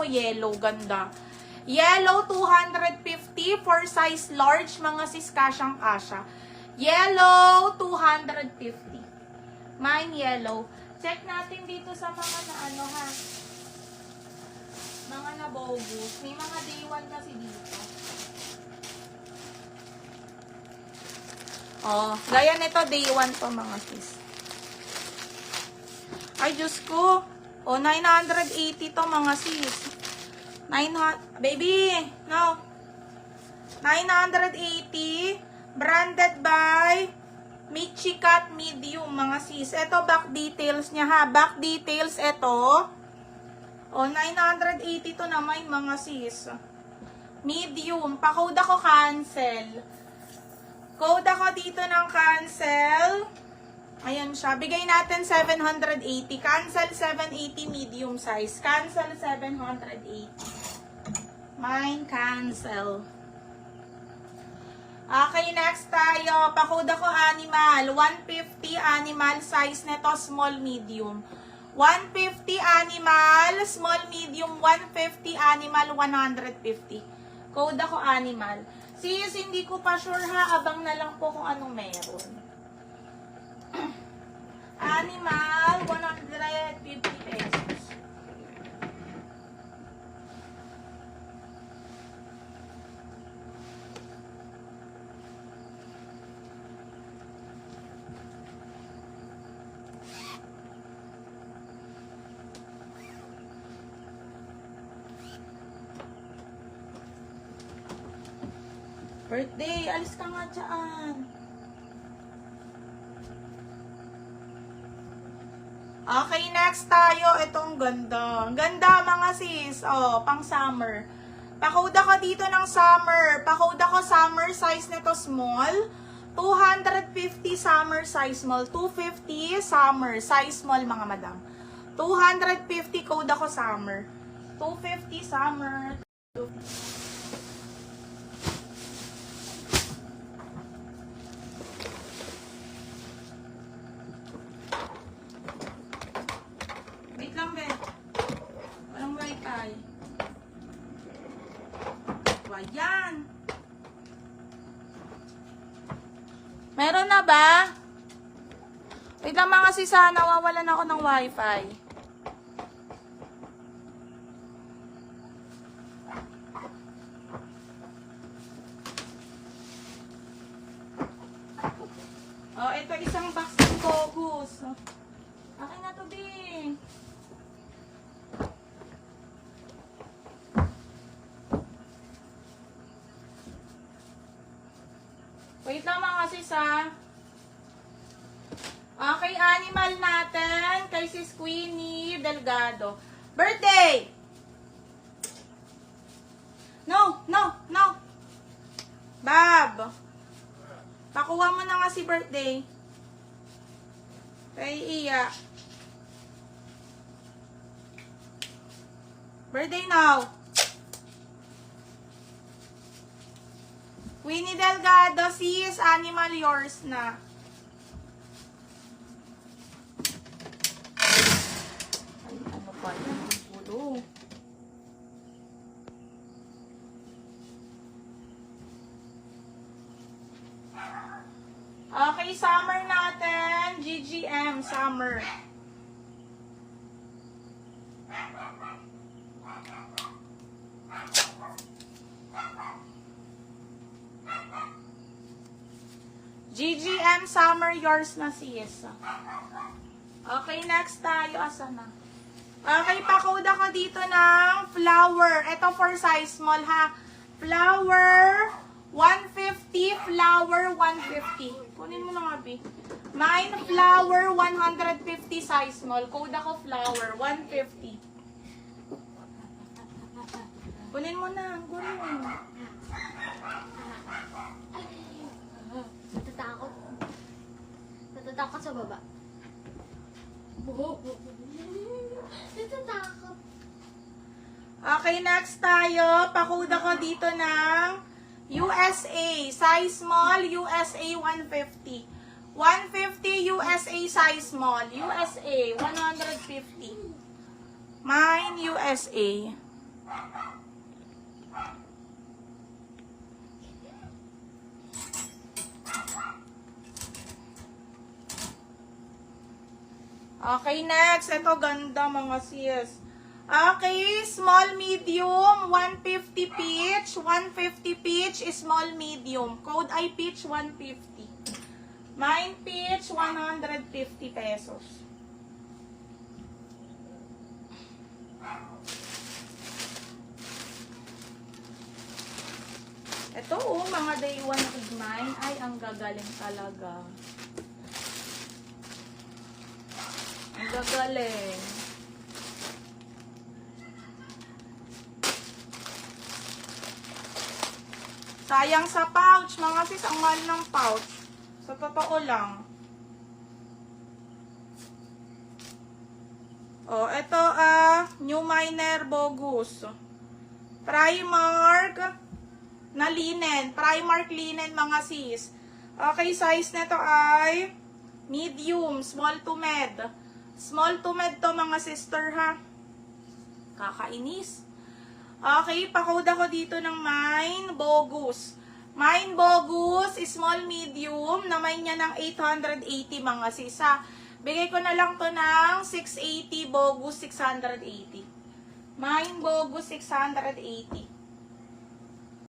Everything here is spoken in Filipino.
Yellow, ganda. Yellow, 250 for size large, mga sis, kasyang-kasya. Yellow, 250. Mine yellow. Check natin dito sa mga na ano ha. Mga na bogus. May mga day 1 kasi dito. Oh, gaya nito day 1 to mga sis. Ay, Diyos ko. O, 980 to mga sis. 900, baby, no. 980, branded by Michikat Medium, mga sis. Ito, back details niya ha. Back details, ito. O, 980 to naman, mga sis. Medium. Pa-code ako cancel. Code ako dito ng cancel. Ayan siya. Bigay natin 780. Cancel 780 medium size. Cancel 780. Mine cancel. Okay, next tayo. Pakuda ko animal. 150 animal size nito, small medium. 150 animal, small medium, 150 animal, 150. Code ako animal. Sis, hindi ko pa sure ha. Abang na lang po kung anong meron. Animal, 150 pesos. Birthday, alis ka nga dyan. Okay, next tayo. Itong ganda. Ganda, mga sis. Oh, pang summer. Pakode ko dito ng summer. Pakode ko summer size nito small. 250 summer size small. 250 summer size small, mga madam. 250 code ako summer. 250 summer. 250. Ayan. Meron na ba? Wait lang mga sisa, nawawalan ako ng wifi. Oh, ito isang box ng focus. Akin na to, Bing. Wait lang mga sis ha. Okay, animal natin. Kay sis Queenie Delgado. Birthday! No, no, no. Bab. Pakuha mo na nga si birthday. Kay Iya. Birthday now. Winnie Delgado, sis, animal yours na. Ay, ano pa yan? Pulo. Okay, summer natin. GGM, summer. GGM summer yours na sis. Okay, next tayo. Asa na? Okay, pakode ako dito ng flower. Ito for size small ha. Flower 150, flower 150. Kunin mo na nga, B. Mine flower 150 size small. Code ako flower 150. Kunin mo na. Kunin mo. Natatakot. Natatakot sa baba. Natatakot. Okay, next tayo. Pakode ko dito ng USA. Size small, USA 150. 150 USA size small. USA 150. Mine USA. Okay, next. Ito, ganda mga sis. Okay, small medium, 150 peach. 150 peach, small medium. Code ay peach, 150. Mine peach, 150 pesos. Ito, oh, mga day one of mine. Ay, ang gagaling talaga. Ang gagaling. Sayang sa pouch, mga sis, ang mahal ng pouch. Sa totoo lang. Oh, ito, New Miner Bogus. Primark na linen. Primark linen, mga sis. Okay, size nito ay medium, small to med. Small to med to, mga sister, ha. Kakainis. Okay, pakode ako dito ng Mine Bogus. Mine Bogus, small medium, na may niya ng 880, mga sis, ha. Bigay ko na lang to ng 680, Bogus 680. Mine Bogus 680.